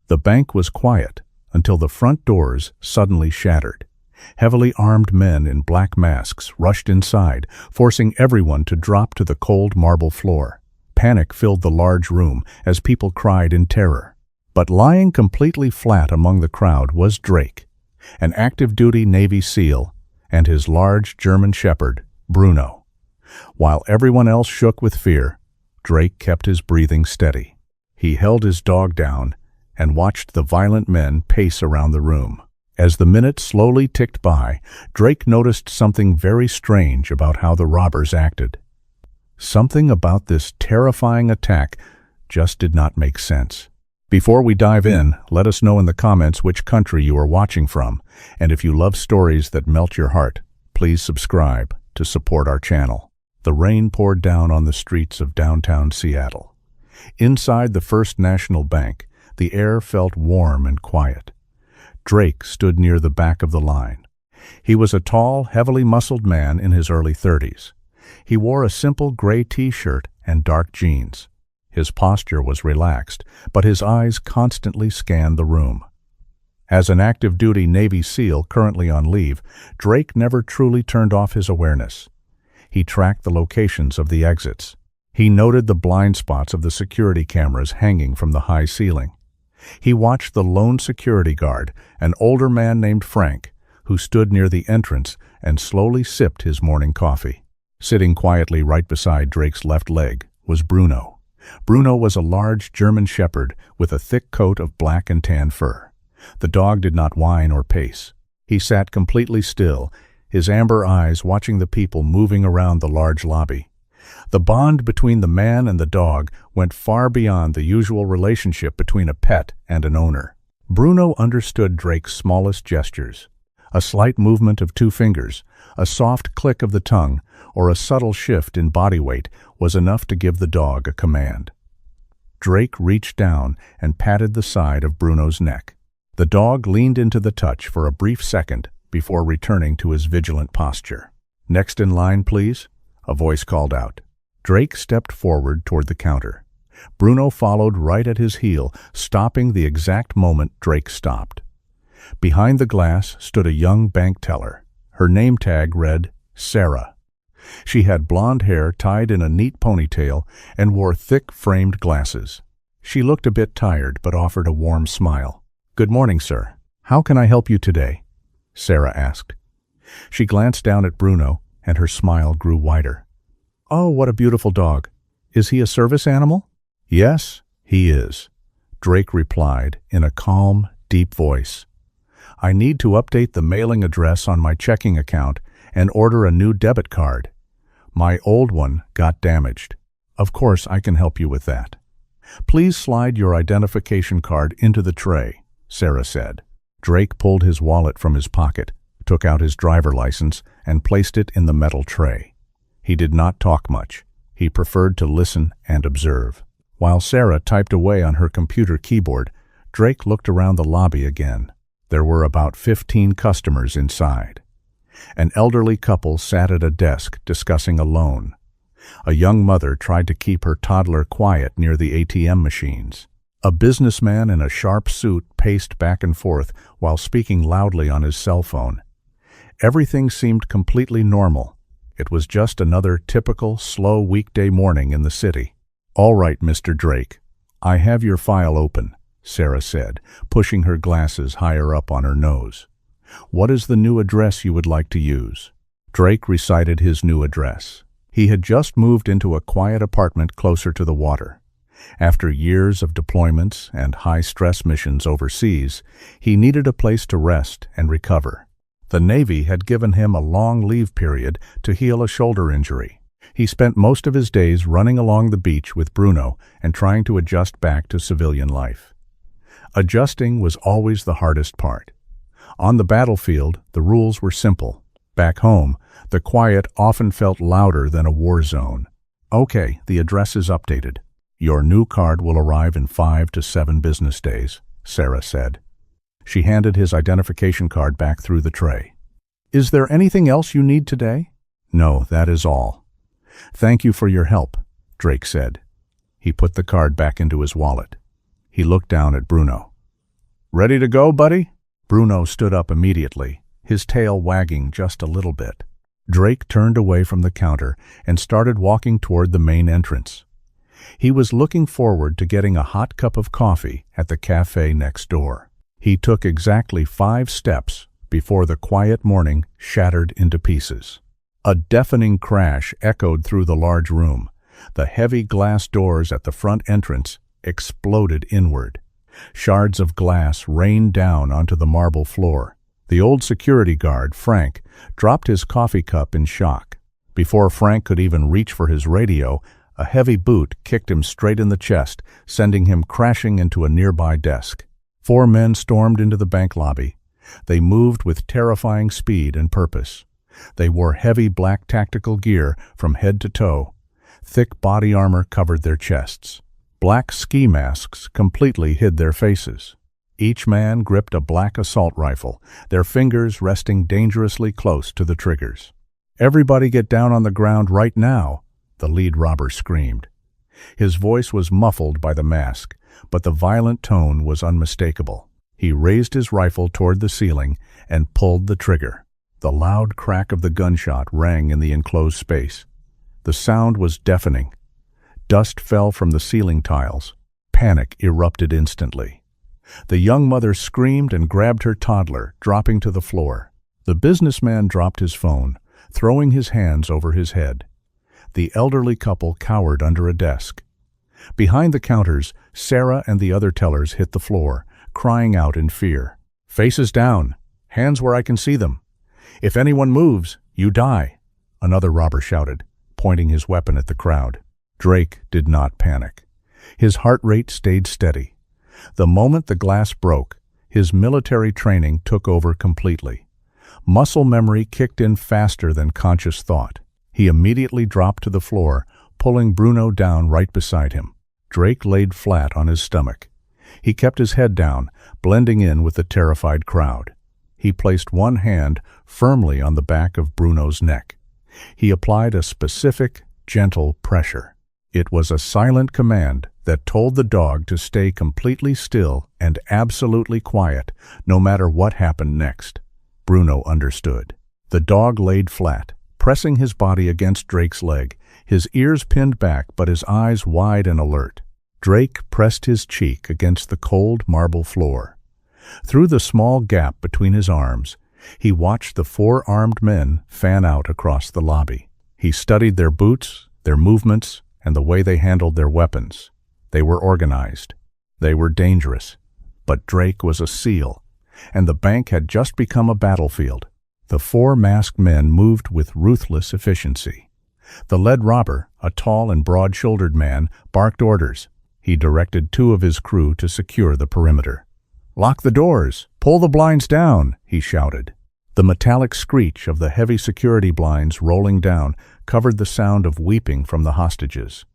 The bank was quiet until the front doors suddenly shattered. Heavily armed men in black masks rushed inside, forcing everyone to drop to the cold marble floor. Panic filled the large room as people cried in terror. But lying completely flat among the crowd was Drake, an active-duty Navy SEAL, and his large German Shepherd, Bruno. While everyone else shook with fear, Drake kept his breathing steady. He held his dog down and watched the violent men pace around the room. As the minutes slowly ticked by, Drake noticed something very strange about how the robbers acted. Something about this terrifying attack just did not make sense. Before we dive in, let us know in the comments which country you are watching from, and if you love stories that melt your heart, please subscribe to support our channel. The rain poured down on the streets of downtown Seattle. Inside the First National Bank, the air felt warm and quiet. Drake stood near the back of the line. He was a tall, heavily muscled man in his early 30s. He wore a simple gray t-shirt and dark jeans. His posture was relaxed, but his eyes constantly scanned the room. As an active-duty Navy SEAL currently on leave, Drake never truly turned off his awareness. He tracked the locations of the exits. He noted the blind spots of the security cameras hanging from the high ceiling. He watched the lone security guard, an older man named Frank, who stood near the entrance and slowly sipped his morning coffee. Sitting quietly right beside Drake's left leg was Bruno. Bruno was a large German Shepherd with a thick coat of black and tan fur. The dog did not whine or pace. He sat completely still, his amber eyes watching the people moving around the large lobby. The bond between the man and the dog went far beyond the usual relationship between a pet and an owner. Bruno understood Drake's smallest gestures. A slight movement of two fingers, a soft click of the tongue, or a subtle shift in body weight was enough to give the dog a command. Drake reached down and patted the side of Bruno's neck. The dog leaned into the touch for a brief second before returning to his vigilant posture. "Next in line, please," a voice called out. Drake stepped forward toward the counter. Bruno followed right at his heel, stopping the exact moment Drake stopped. Behind the glass stood a young bank teller. Her name tag read Sarah. She had blonde hair tied in a neat ponytail and wore thick framed glasses. She looked a bit tired but offered a warm smile. "Good morning, sir. How can I help you today?" Sarah asked. She glanced down at Bruno and her smile grew wider. "Oh, what a beautiful dog. Is he a service animal?" "Yes, he is," Drake replied in a calm, deep voice. "I need to update the mailing address on my checking account and order a new debit card. My old one got damaged. Of course, I can help you with that." "Please slide your identification card into the tray," Sarah said. Drake pulled his wallet from his pocket, took out his driver license, and placed it in the metal tray. He did not talk much. He preferred to listen and observe. While Sarah typed away on her computer keyboard, Drake looked around the lobby again. There were about 15 customers inside. An elderly couple sat at a desk discussing a loan. A young mother tried to keep her toddler quiet near the ATM machines. A businessman in a sharp suit paced back and forth while speaking loudly on his cell phone. Everything seemed completely normal. It was just another typical, slow weekday morning in the city. "All right, Mr. Drake, I have your file open," Sarah said, pushing her glasses higher up on her nose. "What is the new address you would like to use?" Drake recited his new address. He had just moved into a quiet apartment closer to the water. After years of deployments and high-stress missions overseas, he needed a place to rest and recover. The Navy had given him a long leave period to heal a shoulder injury. He spent most of his days running along the beach with Bruno and trying to adjust back to civilian life. Adjusting was always the hardest part. On the battlefield, the rules were simple. Back home, the quiet often felt louder than a war zone. "Okay, the address is updated. Your new card will arrive in 5 to 7 business days," Sarah said. She handed his identification card back through the tray. "Is there anything else you need today?" "No, that is all." "Thank you for your help," Drake said. He put the card back into his wallet. He looked down at Bruno. Ready to go, buddy? Bruno stood up immediately, his tail wagging just a little bit. Drake turned away from the counter and started walking toward the main entrance. He was looking forward to getting a hot cup of coffee at the cafe next door. He took exactly 5 steps before the quiet morning shattered into pieces. A deafening crash echoed through the large room. The heavy glass doors at the front entrance exploded inward. Shards of glass rained down onto the marble floor. The old security guard, Frank, dropped his coffee cup in shock. Before Frank could even reach for his radio, a heavy boot kicked him straight in the chest, sending him crashing into a nearby desk. 4 men stormed into the bank lobby. They moved with terrifying speed and purpose. They wore heavy black tactical gear from head to toe. Thick body armor covered their chests. Black ski masks completely hid their faces. Each man gripped a black assault rifle, their fingers resting dangerously close to the triggers. "Everybody get down on the ground right now," the lead robber screamed. His voice was muffled by the mask, but the violent tone was unmistakable. He raised his rifle toward the ceiling and pulled the trigger. The loud crack of the gunshot rang in the enclosed space. The sound was deafening. Dust fell from the ceiling tiles. Panic erupted instantly. The young mother screamed and grabbed her toddler, dropping to the floor. The businessman dropped his phone, throwing his hands over his head. The elderly couple cowered under a desk. Behind the counters, Sarah and the other tellers hit the floor, crying out in fear. "Faces down! Hands where I can see them! If anyone moves, you die!" another robber shouted, pointing his weapon at the crowd. Drake did not panic. His heart rate stayed steady. The moment the glass broke, his military training took over completely. Muscle memory kicked in faster than conscious thought. He immediately dropped to the floor, pulling Bruno down right beside him. Drake laid flat on his stomach. He kept his head down, blending in with the terrified crowd. He placed one hand firmly on the back of Bruno's neck. He applied a specific, gentle pressure. It was a silent command that told the dog to stay completely still and absolutely quiet, no matter what happened next. Bruno understood. The dog laid flat, pressing his body against Drake's leg, his ears pinned back but his eyes wide and alert. Drake pressed his cheek against the cold marble floor. Through the small gap between his arms, he watched the 4 armed men fan out across the lobby. He studied their boots, their movements, and the way they handled their weapons. They were organized. They were dangerous. But Drake was a SEAL, and the bank had just become a battlefield. The 4 masked men moved with ruthless efficiency. The lead robber, a tall and broad-shouldered man, barked orders. He directed 2 of his crew to secure the perimeter. "Lock the doors! Pull the blinds down!" he shouted. The metallic screech of the heavy security blinds rolling down covered the sound of weeping from the hostages.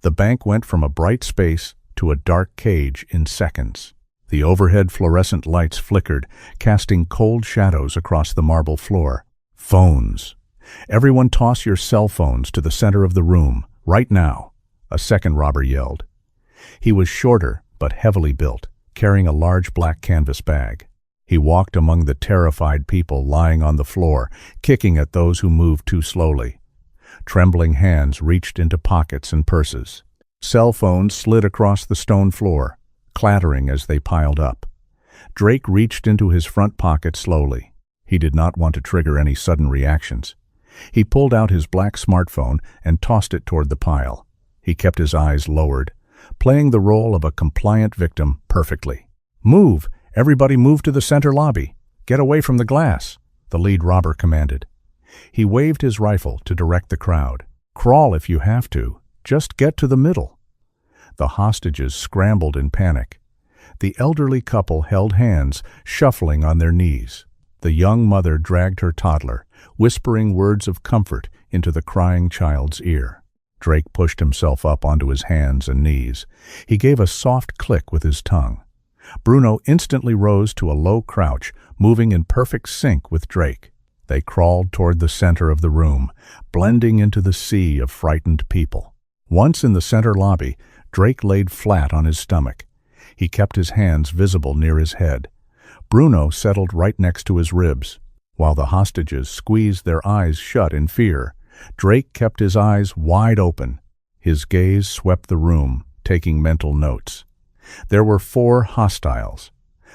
The bank went from a bright space to a dark cage in seconds. The overhead fluorescent lights flickered, casting cold shadows across the marble floor. Phones. "Everyone toss your cell phones to the center of the room, right now," a second robber yelled. He was shorter but heavily built, carrying a large black canvas bag. He walked among the terrified people lying on the floor, kicking at those who moved too slowly. Trembling hands reached into pockets and purses. Cell phones slid across the stone floor, clattering as they piled up. Drake reached into his front pocket slowly. He did not want to trigger any sudden reactions. He pulled out his black smartphone and tossed it toward the pile. He kept his eyes lowered, playing the role of a compliant victim perfectly. "Move! Everybody move to the center lobby. Get away from the glass," the lead robber commanded. He waved his rifle to direct the crowd. "Crawl if you have to. Just get to the middle." The hostages scrambled in panic. The elderly couple held hands, shuffling on their knees. The young mother dragged her toddler, whispering words of comfort into the crying child's ear. Drake pushed himself up onto his hands and knees. He gave a soft click with his tongue. Bruno instantly rose to a low crouch, moving in perfect sync with Drake. They crawled toward the center of the room, blending into the sea of frightened people. Once in the center lobby, Drake laid flat on his stomach. He kept his hands visible near his head. Bruno settled right next to his ribs. While the hostages squeezed their eyes shut in fear, Drake kept his eyes wide open. His gaze swept the room, taking mental notes. There were 4 hostiles.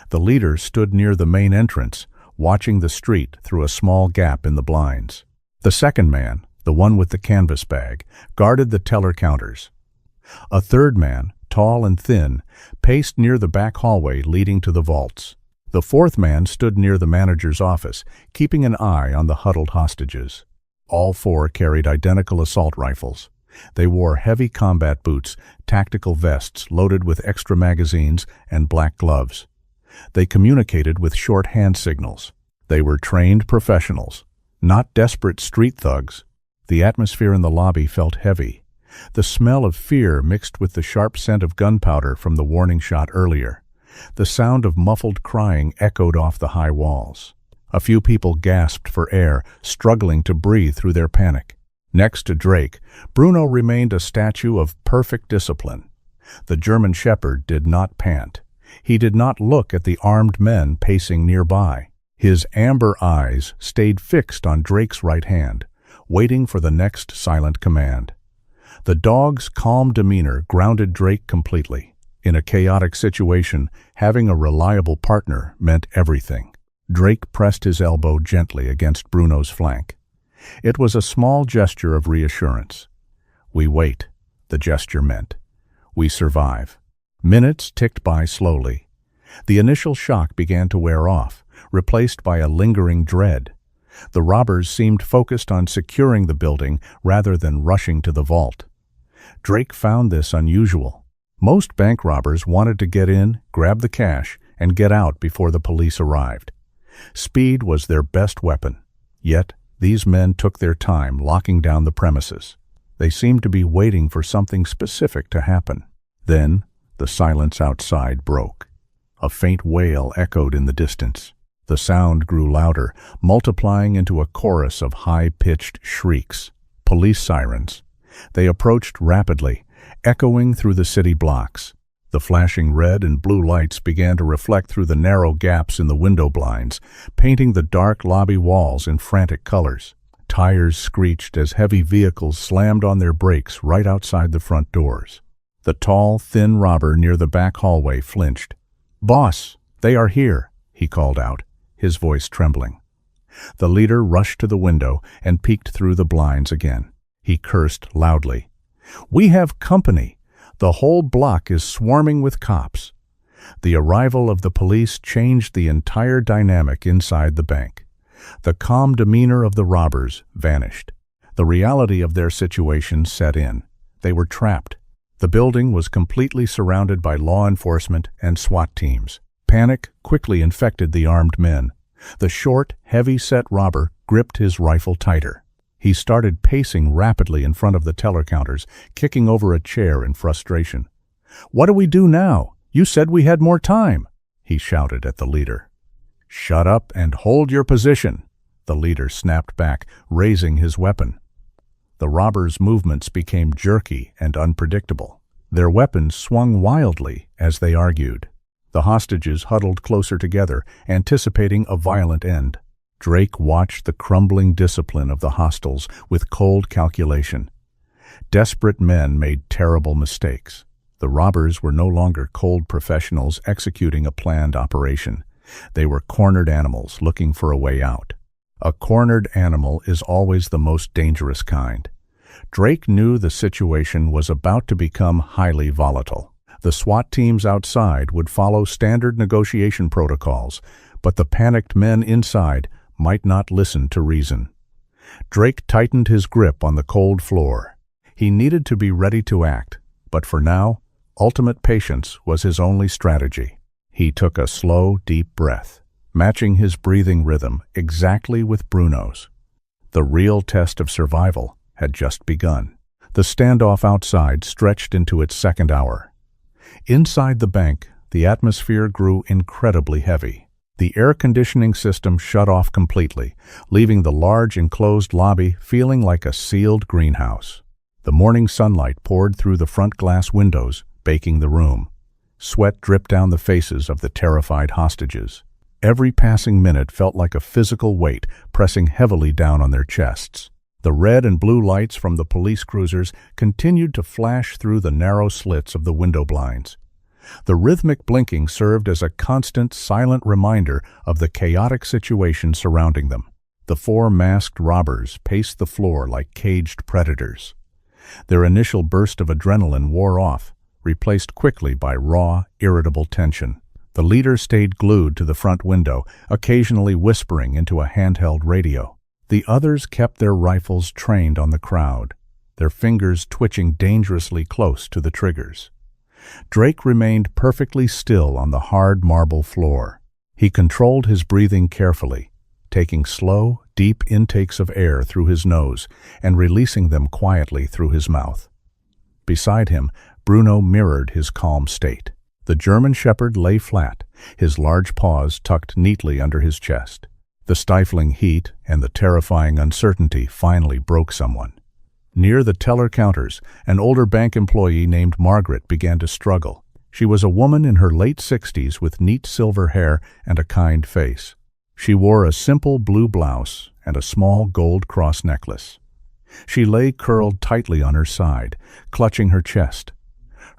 The leader stood near the main entrance, watching the street through a small gap in the blinds. The second man, the one with the canvas bag, guarded the teller counters. A third man, tall and thin, paced near the back hallway leading to the vaults. The fourth man stood near the manager's office, keeping an eye on the huddled hostages. All 4 carried identical assault rifles. They wore heavy combat boots, tactical vests loaded with extra magazines, and black gloves. They communicated with short hand signals. They were trained professionals, not desperate street thugs. The atmosphere in the lobby felt heavy. The smell of fear mixed with the sharp scent of gunpowder from the warning shot earlier. The sound of muffled crying echoed off the high walls. A few people gasped for air, struggling to breathe through their panic. Next to Drake, Bruno remained a statue of perfect discipline. The German shepherd did not pant. He did not look at the armed men pacing nearby. His amber eyes stayed fixed on Drake's right hand, waiting for the next silent command. The dog's calm demeanor grounded Drake completely. In a chaotic situation, having a reliable partner meant everything. Drake pressed his elbow gently against Bruno's flank. It was a small gesture of reassurance. "We wait," the gesture meant. "We survive." Minutes ticked by slowly. The initial shock began to wear off, replaced by a lingering dread. The robbers seemed focused on securing the building rather than rushing to the vault. Drake found this unusual. Most bank robbers wanted to get in, grab the cash, and get out before the police arrived. Speed was their best weapon. Yet, these men took their time locking down the premises. They seemed to be waiting for something specific to happen. Then, the silence outside broke. A faint wail echoed in the distance. The sound grew louder, multiplying into a chorus of high-pitched shrieks. Police sirens. They approached rapidly, echoing through the city blocks. The flashing red and blue lights began to reflect through the narrow gaps in the window blinds, painting the dark lobby walls in frantic colors. Tires screeched as heavy vehicles slammed on their brakes right outside the front doors. The tall, thin robber near the back hallway flinched. "Boss, they are here," he called out, his voice trembling. The leader rushed to the window and peeked through the blinds again. He cursed loudly. "We have company. The whole block is swarming with cops." The arrival of the police changed the entire dynamic inside the bank. The calm demeanor of the robbers vanished. The reality of their situation set in. They were trapped. The building was completely surrounded by law enforcement and SWAT teams. Panic quickly infected the armed men. The short, heavy-set robber gripped his rifle tighter. He started pacing rapidly in front of the teller counters, kicking over a chair in frustration. "What do we do now? You said we had more time," he shouted at the leader. "Shut up and hold your position," the leader snapped back, raising his weapon. The robbers' movements became jerky and unpredictable. Their weapons swung wildly as they argued. The hostages huddled closer together, anticipating a violent end. Drake watched the crumbling discipline of the hostiles with cold calculation. Desperate men made terrible mistakes. The robbers were no longer cold professionals executing a planned operation. They were cornered animals looking for a way out. A cornered animal is always the most dangerous kind. Drake knew the situation was about to become highly volatile. The SWAT teams outside would follow standard negotiation protocols, but the panicked men inside might not listen to reason. Drake tightened his grip on the cold floor. He needed to be ready to act, but for now, ultimate patience was his only strategy. He took a slow, deep breath, matching his breathing rhythm exactly with Bruno's. The real test of survival had just begun. The standoff outside stretched into its second hour. Inside the bank, the atmosphere grew incredibly heavy. The air conditioning system shut off completely, leaving the large enclosed lobby feeling like a sealed greenhouse. The morning sunlight poured through the front glass windows, baking the room. Sweat dripped down the faces of the terrified hostages. Every passing minute felt like a physical weight pressing heavily down on their chests. The red and blue lights from the police cruisers continued to flash through the narrow slits of the window blinds. The rhythmic blinking served as a constant, silent reminder of the chaotic situation surrounding them. The four masked robbers paced the floor like caged predators. Their initial burst of adrenaline wore off, replaced quickly by raw, irritable tension. The leader stayed glued to the front window, occasionally whispering into a handheld radio. The others kept their rifles trained on the crowd, their fingers twitching dangerously close to the triggers. Drake remained perfectly still on the hard marble floor. He controlled his breathing carefully, taking slow, deep intakes of air through his nose and releasing them quietly through his mouth. Beside him, Bruno mirrored his calm state. The German shepherd lay flat, his large paws tucked neatly under his chest. The stifling heat and the terrifying uncertainty finally broke someone. Near the teller counters, an older bank employee named Margaret began to struggle. She was a woman in her late 60s with neat silver hair and a kind face. She wore a simple blue blouse and a small gold cross necklace. She lay curled tightly on her side, clutching her chest.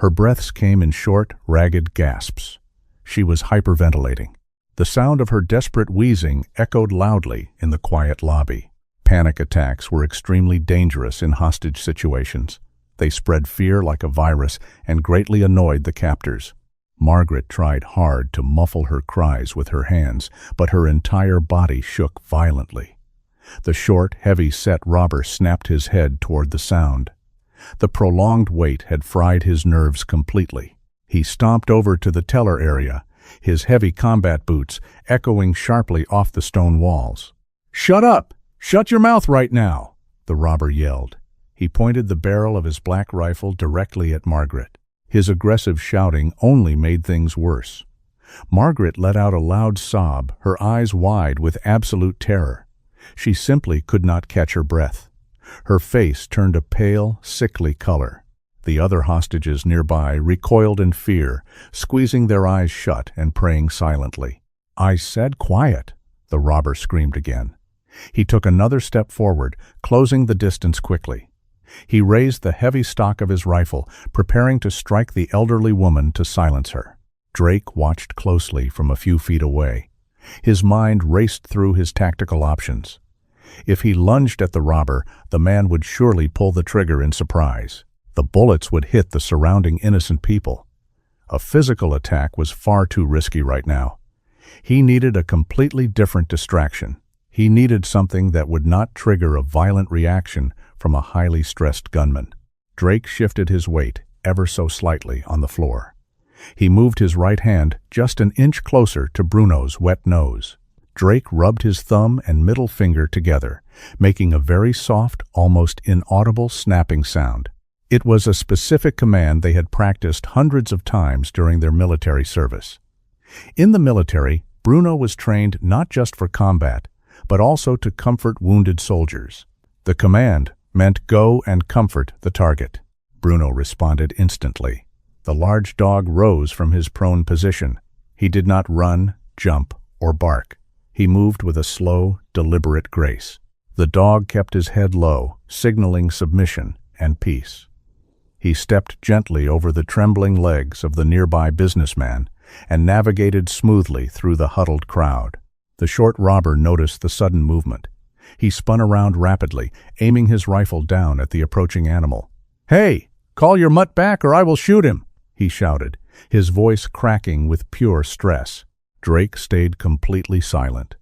Her breaths came in short, ragged gasps. She was hyperventilating. The sound of her desperate wheezing echoed loudly in the quiet lobby. Panic attacks were extremely dangerous in hostage situations. They spread fear like a virus and greatly annoyed the captors. Margaret tried hard to muffle her cries with her hands, but her entire body shook violently. The short, heavy-set robber snapped his head toward the sound. The prolonged wait had fried his nerves completely. He stomped over to the teller area, his heavy combat boots echoing sharply off the stone walls. "Shut up! Shut your mouth right now!" the robber yelled. He pointed the barrel of his black rifle directly at Margaret. His aggressive shouting only made things worse. Margaret let out a loud sob, her eyes wide with absolute terror. She simply could not catch her breath. Her face turned a pale, sickly color. The other hostages nearby recoiled in fear, squeezing their eyes shut and praying silently. "I said quiet," the robber screamed again. He took another step forward, closing the distance quickly. He raised the heavy stock of his rifle, preparing to strike the elderly woman to silence her. Drake watched closely from a few feet away. His mind raced through his tactical options. If he lunged at the robber, the man would surely pull the trigger in surprise. The bullets would hit the surrounding innocent people. A physical attack was far too risky right now. He needed a completely different distraction. He needed something that would not trigger a violent reaction from a highly stressed gunman. Drake shifted his weight ever so slightly on the floor. He moved his right hand just an inch closer to Bruno's wet nose. Drake rubbed his thumb and middle finger together, making a very soft, almost inaudible snapping sound. It was a specific command they had practiced hundreds of times during their military service. In the military, Bruno was trained not just for combat, but also to comfort wounded soldiers. The command meant go and comfort the target. Bruno responded instantly. The large dog rose from his prone position. He did not run, jump, or bark. He moved with a slow, deliberate grace. The dog kept his head low, signaling submission and peace. He stepped gently over the trembling legs of the nearby businessman and navigated smoothly through the huddled crowd. The short robber noticed the sudden movement. He spun around rapidly, aiming his rifle down at the approaching animal. "Hey, call your mutt back or I will shoot him," he shouted, his voice cracking with pure stress. Drake stayed completely silent.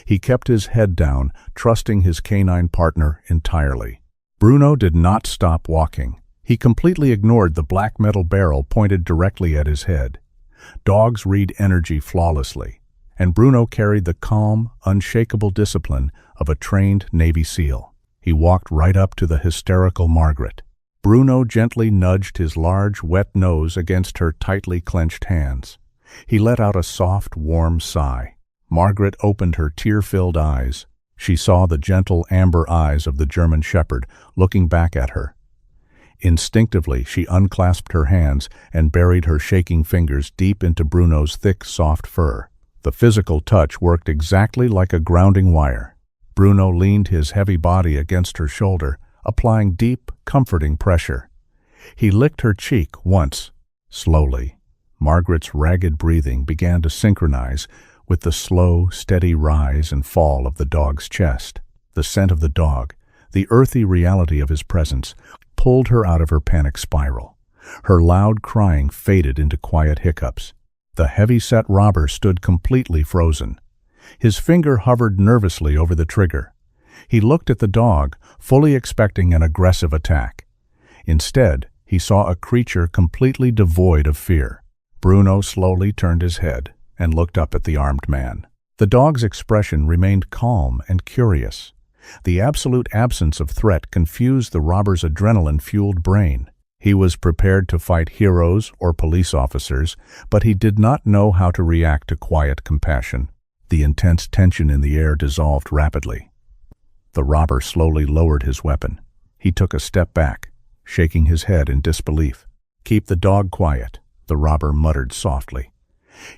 He kept his head down, trusting his canine partner entirely. Bruno did not stop walking. He completely ignored the black metal barrel pointed directly at his head. Dogs read energy flawlessly, and Bruno carried the calm, unshakable discipline of a trained Navy SEAL. He walked right up to the hysterical Margaret. Bruno gently nudged his large, wet nose against her tightly clenched hands. He let out a soft, warm sigh. Margaret opened her tear-filled eyes. She saw the gentle amber eyes of the German shepherd looking back at her. Instinctively, she unclasped her hands and buried her shaking fingers deep into Bruno's thick, soft fur. The physical touch worked exactly like a grounding wire. Bruno leaned his heavy body against her shoulder, applying deep, comforting pressure. He licked her cheek once. Slowly, Margaret's ragged breathing began to synchronize with the slow, steady rise and fall of the dog's chest. The scent of the dog, the earthy reality of his presence, pulled her out of her panic spiral. Her loud crying faded into quiet hiccups. The heavy-set robber stood completely frozen. His finger hovered nervously over the trigger. He looked at the dog, fully expecting an aggressive attack. Instead, he saw a creature completely devoid of fear. Bruno slowly turned his head and looked up at the armed man. The dog's expression remained calm and curious. The absolute absence of threat confused the robber's adrenaline-fueled brain. He was prepared to fight heroes or police officers, but he did not know how to react to quiet compassion. The intense tension in the air dissolved rapidly. The robber slowly lowered his weapon. He took a step back, shaking his head in disbelief. "Keep the dog quiet," the robber muttered softly.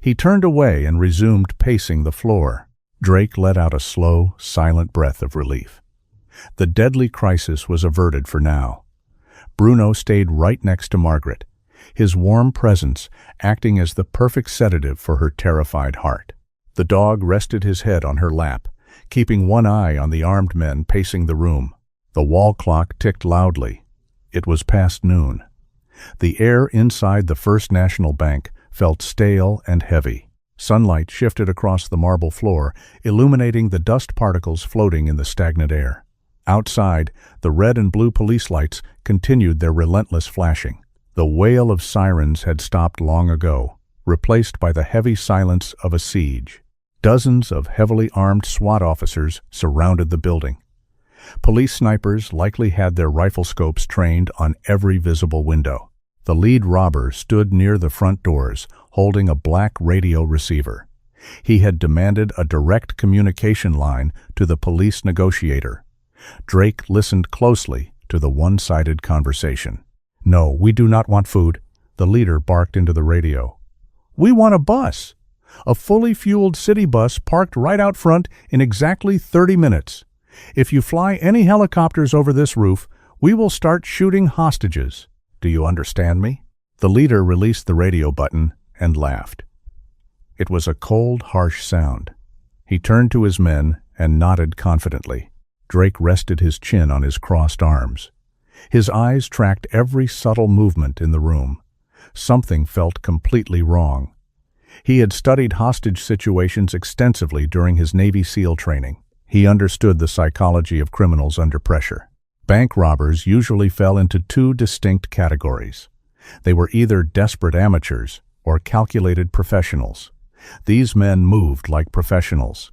He turned away and resumed pacing the floor. Drake let out a slow, silent breath of relief. The deadly crisis was averted for now. Bruno stayed right next to Margaret, his warm presence acting as the perfect sedative for her terrified heart. The dog rested his head on her lap, keeping one eye on the armed men pacing the room. The wall clock ticked loudly. It was past noon. The air inside the First National Bank felt stale and heavy. Sunlight shifted across the marble floor, illuminating the dust particles floating in the stagnant air. Outside, the red and blue police lights continued their relentless flashing. The wail of sirens had stopped long ago, replaced by the heavy silence of a siege. Dozens of heavily armed SWAT officers surrounded the building. Police snipers likely had their rifle scopes trained on every visible window. The lead robber stood near the front doors, holding a black radio receiver. He had demanded a direct communication line to the police negotiator. Drake listened closely to the one-sided conversation. "No, we do not want food," the leader barked into the radio. "We want a bus. A fully fueled city bus parked right out front in exactly 30 minutes. If you fly any helicopters over this roof, we will start shooting hostages. Do you understand me?" The leader released the radio button and laughed. It was a cold, harsh sound. He turned to his men and nodded confidently. Drake rested his chin on his crossed arms. His eyes tracked every subtle movement in the room. Something felt completely wrong. He had studied hostage situations extensively during his Navy SEAL training. He understood the psychology of criminals under pressure. Bank robbers usually fell into two distinct categories. They were either desperate amateurs or calculated professionals. These men moved like professionals.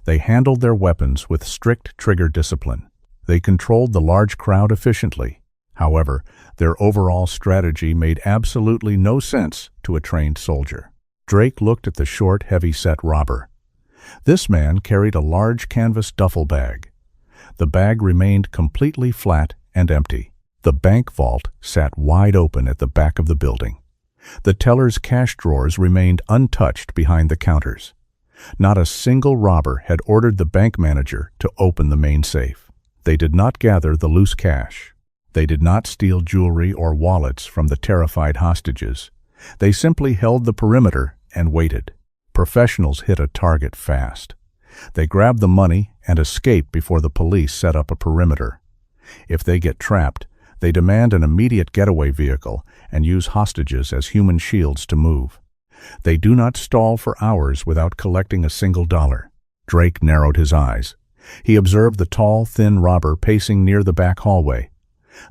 They handled their weapons with strict trigger discipline. They controlled the large crowd efficiently. However, their overall strategy made absolutely no sense to a trained soldier. Drake looked at the short, heavy-set robber. This man carried a large canvas duffel bag. The bag remained completely flat and empty. The bank vault sat wide open at the back of the building. The teller's cash drawers remained untouched behind the counters. Not a single robber had ordered the bank manager to open the main safe. They did not gather the loose cash. They did not steal jewelry or wallets from the terrified hostages. They simply held the perimeter and waited. Professionals hit a target fast. They grab the money and escape before the police set up a perimeter. If they get trapped, they demand an immediate getaway vehicle and use hostages as human shields to move. They do not stall for hours without collecting a single dollar. Drake narrowed his eyes. He observed the tall, thin robber pacing near the back hallway.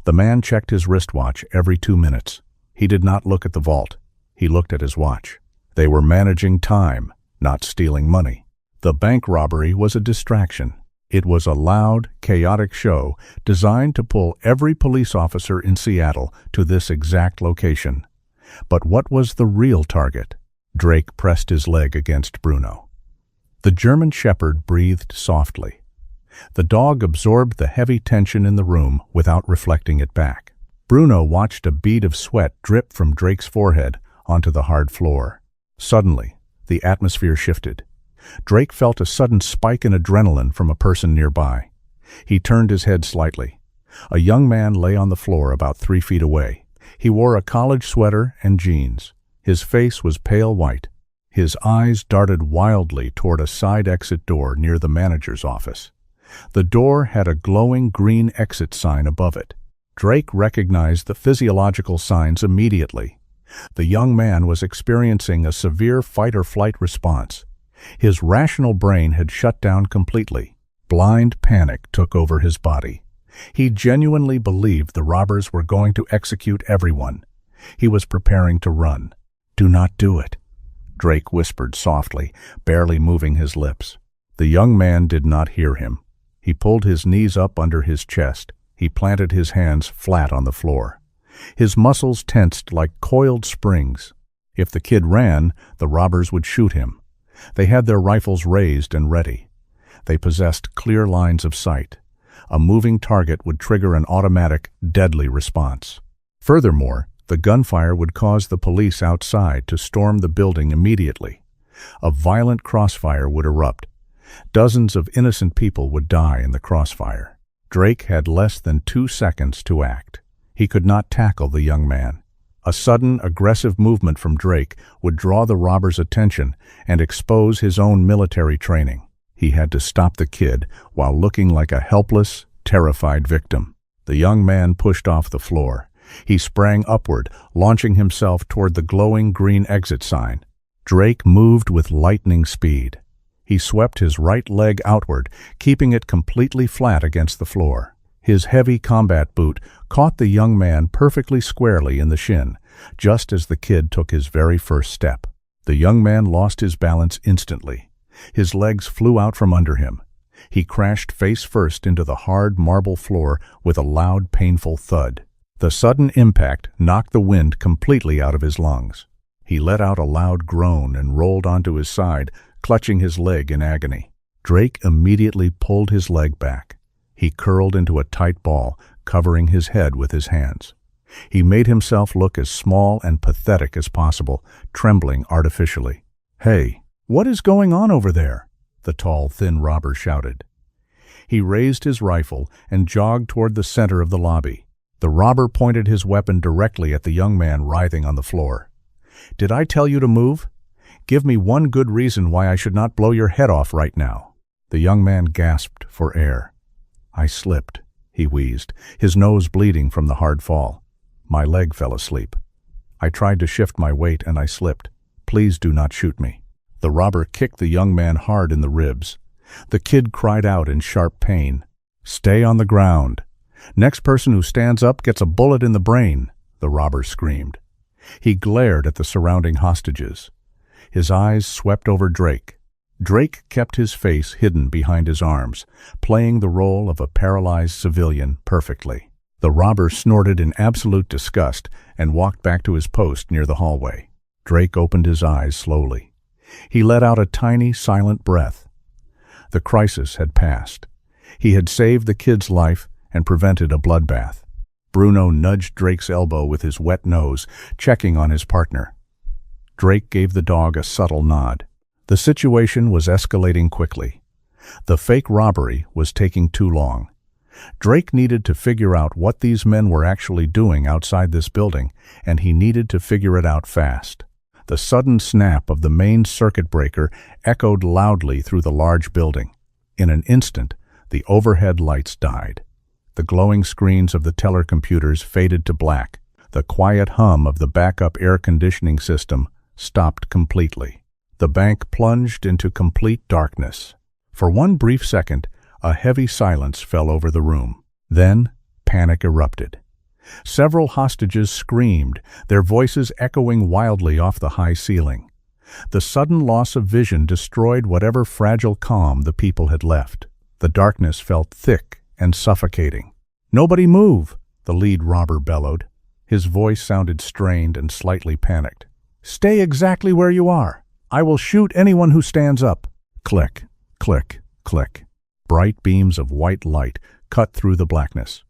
The man checked his wristwatch every 2 minutes. He did not look at the vault. He looked at his watch. They were managing time, not stealing money. The bank robbery was a distraction. It was a loud, chaotic show designed to pull every police officer in Seattle to this exact location. But what was the real target? Drake pressed his leg against Bruno. The German shepherd breathed softly. The dog absorbed the heavy tension in the room without reflecting it back. Bruno watched a bead of sweat drip from Drake's forehead onto the hard floor. Suddenly, the atmosphere shifted. Drake felt a sudden spike in adrenaline from a person nearby. He turned his head slightly. A young man lay on the floor about 3 feet away. He wore a college sweater and jeans. His face was pale white. His eyes darted wildly toward a side exit door near the manager's office. The door had a glowing green exit sign above it. Drake recognized the physiological signs immediately. The young man was experiencing a severe fight-or-flight response. His rational brain had shut down completely. Blind panic took over his body. He genuinely believed the robbers were going to execute everyone. He was preparing to run. "Do not do it," Drake whispered softly, barely moving his lips. The young man did not hear him. He pulled his knees up under his chest. He planted his hands flat on the floor. His muscles tensed like coiled springs. If the kid ran, the robbers would shoot him. They had their rifles raised and ready. They possessed clear lines of sight. A moving target would trigger an automatic, deadly response. Furthermore, the gunfire would cause the police outside to storm the building immediately. A violent crossfire would erupt. Dozens of innocent people would die in the crossfire. Drake had less than 2 seconds to act. He could not tackle the young man. A sudden, aggressive movement from Drake would draw the robber's attention and expose his own military training. He had to stop the kid while looking like a helpless, terrified victim. The young man pushed off the floor. He sprang upward, launching himself toward the glowing green exit sign. Drake moved with lightning speed. He swept his right leg outward, keeping it completely flat against the floor. His heavy combat boot caught the young man perfectly squarely in the shin, just as the kid took his very first step. The young man lost his balance instantly. His legs flew out from under him. He crashed face first into the hard marble floor with a loud, painful thud. The sudden impact knocked the wind completely out of his lungs. He let out a loud groan and rolled onto his side, clutching his leg in agony. Drake immediately pulled his leg back. He curled into a tight ball, covering his head with his hands. He made himself look as small and pathetic as possible, trembling artificially. "Hey, what is going on over there?" the tall, thin robber shouted. He raised his rifle and jogged toward the center of the lobby. The robber pointed his weapon directly at the young man writhing on the floor. "Did I tell you to move? Give me one good reason why I should not blow your head off right now." The young man gasped for air. "I slipped," he wheezed, his nose bleeding from the hard fall. "My leg fell asleep. I tried to shift my weight and I slipped. Please do not shoot me." The robber kicked the young man hard in the ribs. The kid cried out in sharp pain. "Stay on the ground. Next person who stands up gets a bullet in the brain," the robber screamed. He glared at the surrounding hostages. His eyes swept over Drake. Drake kept his face hidden behind his arms, playing the role of a paralyzed civilian perfectly. The robber snorted in absolute disgust and walked back to his post near the hallway. Drake opened his eyes slowly. He let out a tiny, silent breath. The crisis had passed. He had saved the kid's life and prevented a bloodbath. Bruno nudged Drake's elbow with his wet nose, checking on his partner. Drake gave the dog a subtle nod. The situation was escalating quickly. The fake robbery was taking too long. Drake needed to figure out what these men were actually doing outside this building, and he needed to figure it out fast. The sudden snap of the main circuit breaker echoed loudly through the large building. In an instant, the overhead lights died. The glowing screens of the teller computers faded to black. The quiet hum of the backup air conditioning system stopped completely. The bank plunged into complete darkness. For one brief second, a heavy silence fell over the room. Then, panic erupted. Several hostages screamed, their voices echoing wildly off the high ceiling. The sudden loss of vision destroyed whatever fragile calm the people had left. The darkness felt thick and suffocating. "Nobody move!" the lead robber bellowed. His voice sounded strained and slightly panicked. "Stay exactly where you are. I will shoot anyone who stands up." Click, click, click. Bright beams of white light cut through the blackness.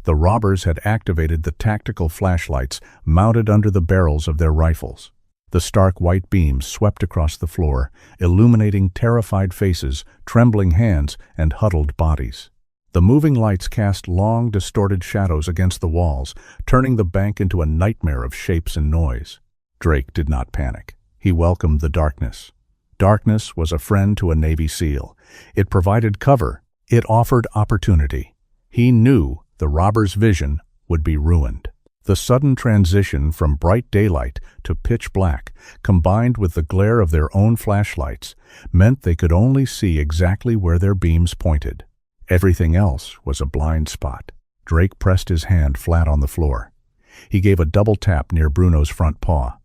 The robbers had activated the tactical flashlights mounted under the barrels of their rifles. The stark white beams swept across the floor, illuminating terrified faces, trembling hands, and huddled bodies. The moving lights cast long, distorted shadows against the walls, turning the bank into a nightmare of shapes and noise. Drake did not panic. He welcomed the darkness. Darkness was a friend to a Navy SEAL. It provided cover. It offered opportunity. He knew the robbers' vision would be ruined. The sudden transition from bright daylight to pitch black, combined with the glare of their own flashlights, meant they could only see exactly where their beams pointed. Everything else was a blind spot. Drake pressed his hand flat on the floor. He gave a double tap near Bruno's front paw.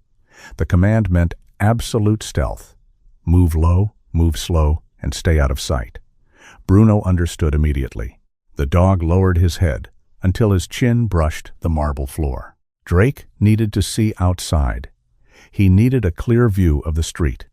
The command meant absolute stealth. Move low, move slow, and stay out of sight. Bruno understood immediately. The dog lowered his head until his chin brushed the marble floor. Drake needed to see outside. He needed a clear view of the street.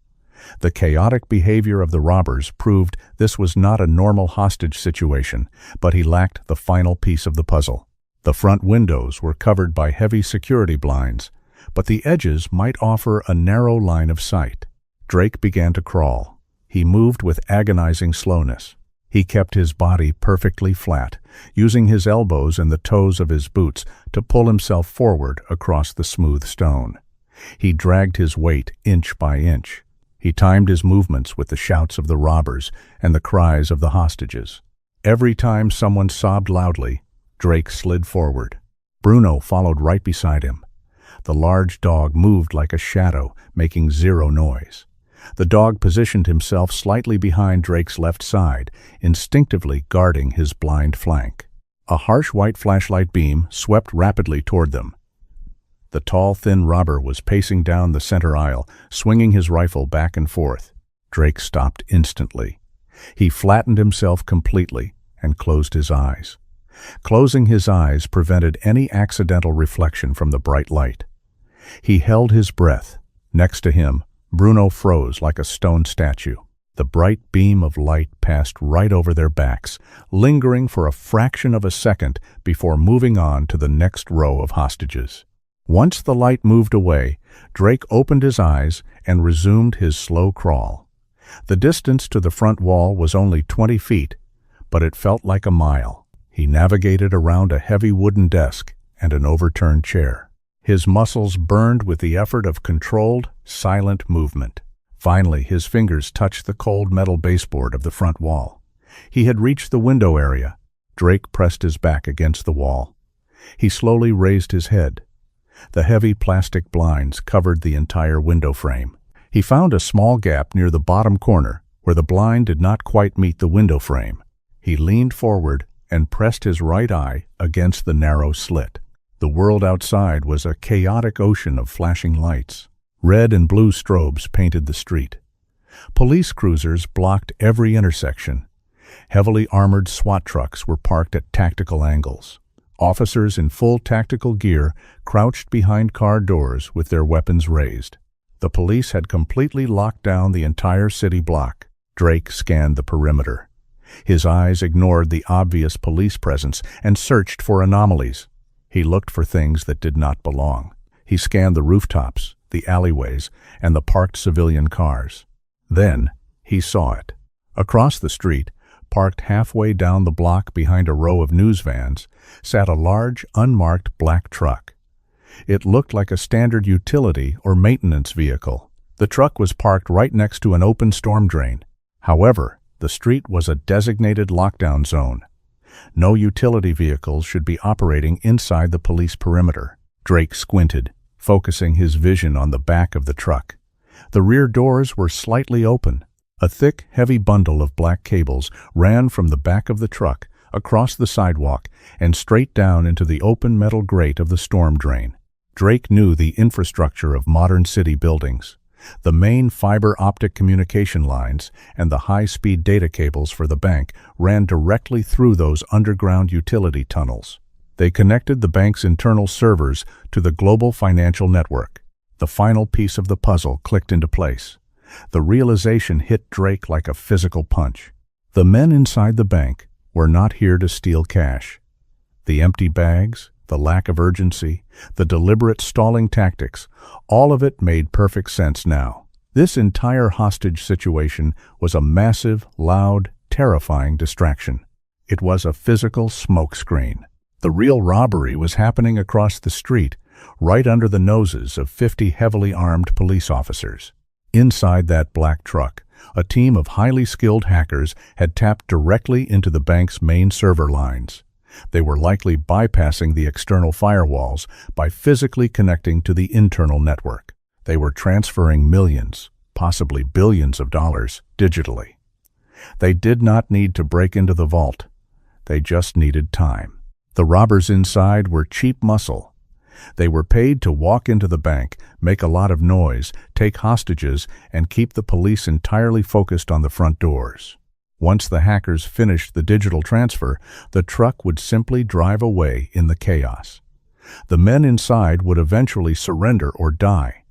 The chaotic behavior of the robbers proved this was not a normal hostage situation, but he lacked the final piece of the puzzle. The front windows were covered by heavy security blinds, but the edges might offer a narrow line of sight. Drake began to crawl. He moved with agonizing slowness. He kept his body perfectly flat, using his elbows and the toes of his boots to pull himself forward across the smooth stone. He dragged his weight inch by inch. He timed his movements with the shouts of the robbers and the cries of the hostages. Every time someone sobbed loudly, Drake slid forward. Bruno followed right beside him. The large dog moved like a shadow, making zero noise. The dog positioned himself slightly behind Drake's left side, instinctively guarding his blind flank. A harsh white flashlight beam swept rapidly toward them. The tall, thin robber was pacing down the center aisle, swinging his rifle back and forth. Drake stopped instantly. He flattened himself completely and closed his eyes. Closing his eyes prevented any accidental reflection from the bright light. He held his breath. Next to him, Bruno froze like a stone statue. The bright beam of light passed right over their backs, lingering for a fraction of a second before moving on to the next row of hostages. Once the light moved away, Drake opened his eyes and resumed his slow crawl. The distance to the front wall was only 20 feet, but it felt like a mile. He navigated around a heavy wooden desk and an overturned chair. His muscles burned with the effort of controlled, silent movement. Finally, his fingers touched the cold metal baseboard of the front wall. He had reached the window area. Drake pressed his back against the wall. He slowly raised his head. The heavy plastic blinds covered the entire window frame. He found a small gap near the bottom corner where the blind did not quite meet the window frame. He leaned forward and pressed his right eye against the narrow slit. The world outside was a chaotic ocean of flashing lights. Red and blue strobes painted the street. Police cruisers blocked every intersection. Heavily armored SWAT trucks were parked at tactical angles. Officers in full tactical gear crouched behind car doors with their weapons raised. The police had completely locked down the entire city block. Drake scanned the perimeter. His eyes ignored the obvious police presence and searched for anomalies. He looked for things that did not belong. He scanned the rooftops, the alleyways, and the parked civilian cars. Then he saw it. Across the street, parked halfway down the block behind a row of news vans, sat a large, unmarked black truck. It looked like a standard utility or maintenance vehicle. The truck was parked right next to an open storm drain. However, the street was a designated lockdown zone. No utility vehicles should be operating inside the police perimeter. Drake squinted, focusing his vision on the back of the truck. The rear doors were slightly open. A thick, heavy bundle of black cables ran from the back of the truck, across the sidewalk, and straight down into the open metal grate of the storm drain. Drake knew the infrastructure of modern city buildings. The main fiber optic communication lines and the high-speed data cables for the bank ran directly through those underground utility tunnels. They connected the bank's internal servers to the global financial network. The final piece of the puzzle clicked into place. The realization hit Drake like a physical punch. The men inside the bank were not here to steal cash. The empty bags, the lack of urgency, the deliberate stalling tactics, all of it made perfect sense now. This entire hostage situation was a massive, loud, terrifying distraction. It was a physical smokescreen. The real robbery was happening across the street, right under the noses of 50 heavily armed police officers. Inside that black truck, a team of highly skilled hackers had tapped directly into the bank's main server lines. They were likely bypassing the external firewalls by physically connecting to the internal network. They were transferring millions, possibly billions of dollars, digitally. They did not need to break into the vault. They just needed time. The robbers inside were cheap muscle. They were paid to walk into the bank, make a lot of noise, take hostages, and keep the police entirely focused on the front doors. Once the hackers finished the digital transfer, the truck would simply drive away in the chaos. The men inside would eventually surrender or die,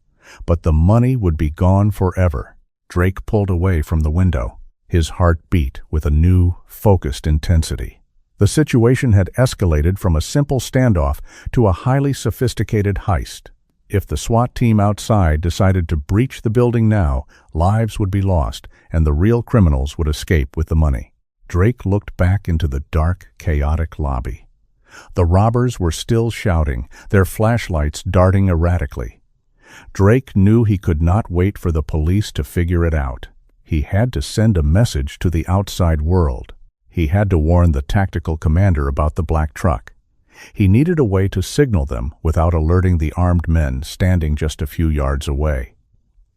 but the money would be gone forever. Drake pulled away from the window. His heart beat with a new, focused intensity. The situation had escalated from a simple standoff to a highly sophisticated heist. If the SWAT team outside decided to breach the building now, lives would be lost, and the real criminals would escape with the money. Drake looked back into the dark, chaotic lobby. The robbers were still shouting, their flashlights darting erratically. Drake knew he could not wait for the police to figure it out. He had to send a message to the outside world. He had to warn the tactical commander about the black truck. He needed a way to signal them without alerting the armed men standing just a few yards away.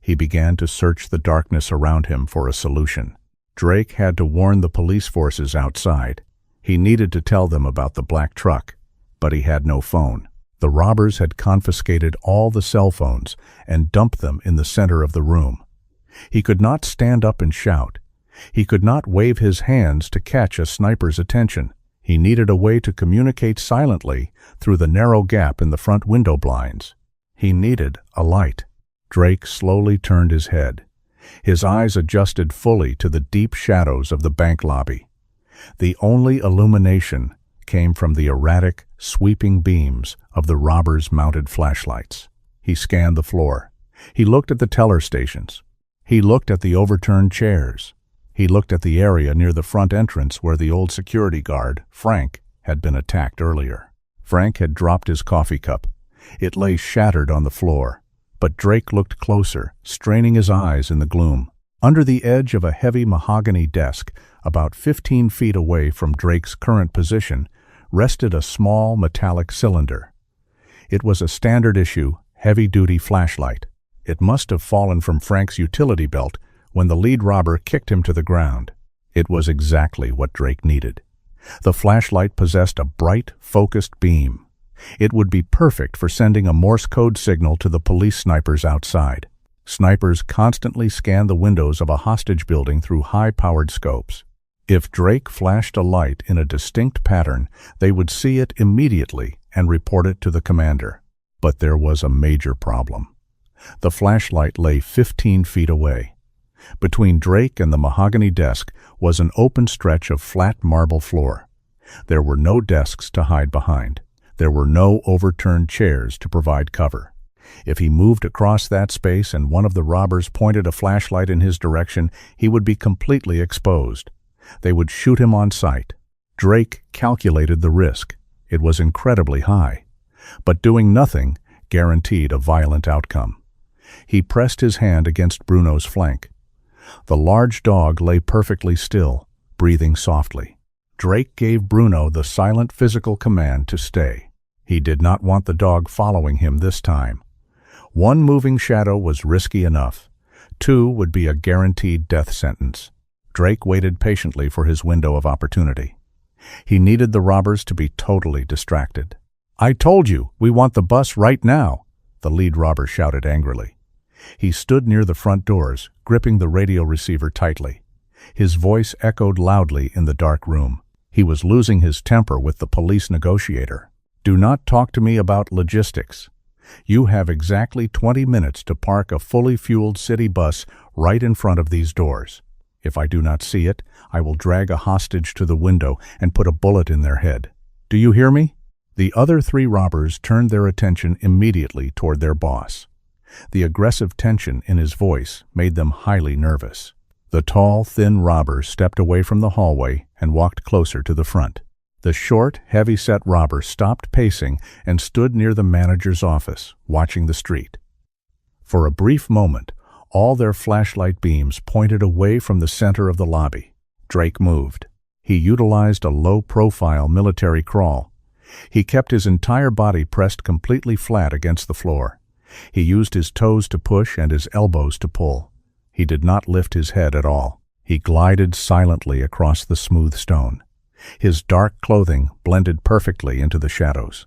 He began to search the darkness around him for a solution. Drake had to warn the police forces outside. He needed to tell them about the black truck, but he had no phone. The robbers had confiscated all the cell phones and dumped them in the center of the room. He could not stand up and shout. He could not wave his hands to catch a sniper's attention. He needed a way to communicate silently through the narrow gap in the front window blinds. He needed a light. Drake slowly turned his head. His eyes adjusted fully to the deep shadows of the bank lobby. The only illumination came from the erratic, sweeping beams of the robbers' mounted flashlights. He scanned the floor. He looked at the teller stations. He looked at the overturned chairs. He looked at the area near the front entrance where the old security guard, Frank, had been attacked earlier. Frank had dropped his coffee cup. It lay shattered on the floor. But Drake looked closer, straining his eyes in the gloom. Under the edge of a heavy mahogany desk, about 15 feet away from Drake's current position, rested a small metallic cylinder. It was a standard-issue, heavy-duty flashlight. It must have fallen from Frank's utility belt when the lead robber kicked him to the ground. It was exactly what Drake needed. The flashlight possessed a bright, focused beam. It would be perfect for sending a Morse code signal to the police snipers outside. Snipers constantly scanned the windows of a hostage building through high-powered scopes. If Drake flashed a light in a distinct pattern, they would see it immediately and report it to the commander. But there was a major problem. The flashlight lay 15 feet away. Between Drake and the mahogany desk was an open stretch of flat marble floor. There were no desks to hide behind. There were no overturned chairs to provide cover. If he moved across that space and one of the robbers pointed a flashlight in his direction, he would be completely exposed. They would shoot him on sight. Drake calculated the risk. It was incredibly high. But doing nothing guaranteed a violent outcome. He pressed his hand against Bruno's flank. The large dog lay perfectly still, breathing softly. Drake gave Bruno the silent physical command to stay. He did not want the dog following him this time. One moving shadow was risky enough. 2 would be a guaranteed death sentence. Drake waited patiently for his window of opportunity. He needed the robbers to be totally distracted. "I told you, we want the bus right now," the lead robber shouted angrily. He stood near the front doors, gripping the radio receiver tightly. His voice echoed loudly in the dark room. He was losing his temper with the police negotiator. "Do not talk to me about logistics. You have exactly 20 minutes to park a fully fueled city bus right in front of these doors. If I do not see it, I will drag a hostage to the window and put a bullet in their head. Do you hear me?" The other three robbers turned their attention immediately toward their boss. The aggressive tension in his voice made them highly nervous. The tall, thin robber stepped away from the hallway and walked closer to the front. The short, heavy-set robber stopped pacing and stood near the manager's office, watching the street. For a brief moment, all their flashlight beams pointed away from the center of the lobby. Drake moved. He utilized a low-profile military crawl. He kept his entire body pressed completely flat against the floor. He used his toes to push and his elbows to pull. He did not lift his head at all. He glided silently across the smooth stone. His dark clothing blended perfectly into the shadows.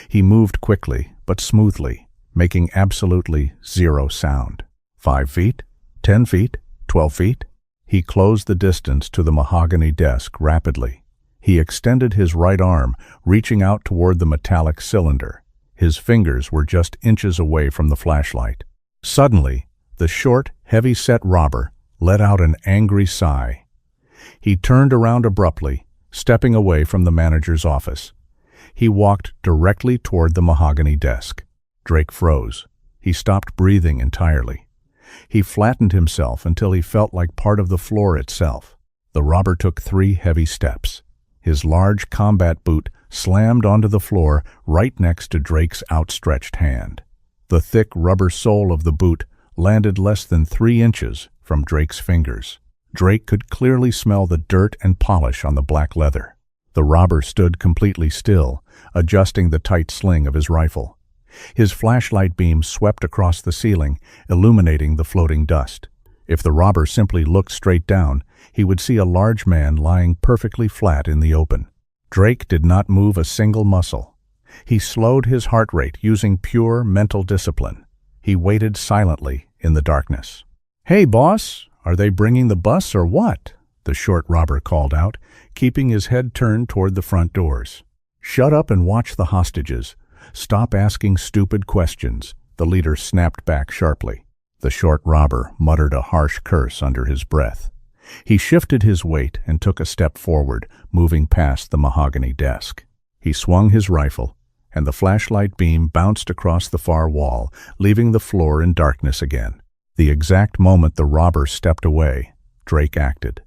He moved quickly, but smoothly, making absolutely zero sound. 5 feet, 10 feet, 12 feet. He closed the distance to the mahogany desk rapidly. He extended his right arm, reaching out toward the metallic cylinder. His fingers were just inches away from the flashlight. Suddenly, the short, heavy-set robber let out an angry sigh. He turned around abruptly, stepping away from the manager's office. He walked directly toward the mahogany desk. Drake froze. He stopped breathing entirely. He flattened himself until he felt like part of the floor itself. The robber took 3 heavy steps. His large combat boot slammed onto the floor right next to Drake's outstretched hand. The thick rubber sole of the boot landed less than 3 inches from Drake's fingers. Drake could clearly smell the dirt and polish on the black leather. The robber stood completely still, adjusting the tight sling of his rifle. His flashlight beam swept across the ceiling, illuminating the floating dust. If the robber simply looked straight down, he would see a large man lying perfectly flat in the open. Drake did not move a single muscle. He slowed his heart rate using pure mental discipline. He waited silently in the darkness. "Hey, boss, are they bringing the bus or what?" the short robber called out, keeping his head turned toward the front doors. "Shut up and watch the hostages. Stop asking stupid questions," the leader snapped back sharply. The short robber muttered a harsh curse under his breath. He shifted his weight and took a step forward, moving past the mahogany desk. He swung his rifle, and the flashlight beam bounced across the far wall, leaving the floor in darkness again. The exact moment the robber stepped away, Drake acted.